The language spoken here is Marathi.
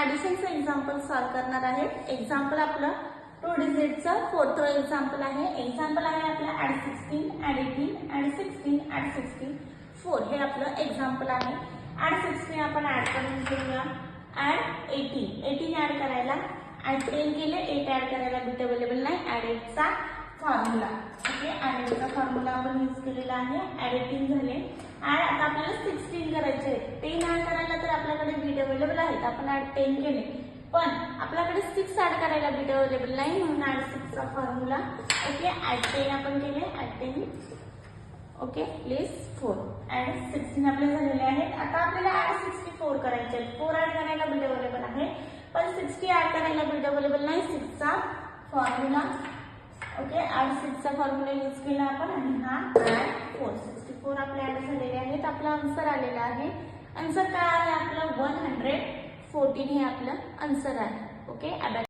ॲडिशनचं एक्झाम्पल सॉल्व करणार आहे। एक्झाम्पल आपलं 2 डिजिटचं 4th एक्झाम्पल आहे। एक्झाम्पल आहे आपलं ॲड 16, ॲड 18, ॲड 16, ॲड 16, 4 हे आपलं एक्झाम्पल आहे। ॲड 16 आपण ॲड करून घेऊया। ॲड 18 ॲड करायला ॲड 10 केले, 8 ॲड करायला बिट अवेलेबल नाही। ॲड 8चा फॉर्म्युला ओके, ॲड 8चा फॉर्म्युला आपण यूज केलेला आहे। ॲड 18 झाले। ॲड आता आपल्याला 16 करायचे आहे। 10 ॲड करायला तर आपल्याकडे बिट अवेलेबल आहेत, आपण ॲड 10 केले, पण आपल्याकडे 6 ॲड करायला बिट अवेलेबल नाही, म्हणून ॲड 6चा फॉर्म्युला ओके। ॲड 10 आपण केले, ॲड 10 ओके प्लीज 4 ॲड 16 आपले झालेले आहेत। आता आपल्याला ॲड 64 करायचे आहेत। 4 ॲड करायला बिट अवेलेबल आहे, पण 60 ॲड करायला बिट अवेलेबल नाही। 6चा फॉर्म्युला ओके, ॲड 6चा फॉर्म्युला यूज केला आपण, आणि हा ॲड 4 64 आपले ॲड झालेले आहेत। आपला आन्सर आलेला आहे। आन्सर काय आहे आपलं 114 हे आपलं आन्सर आहे ओके।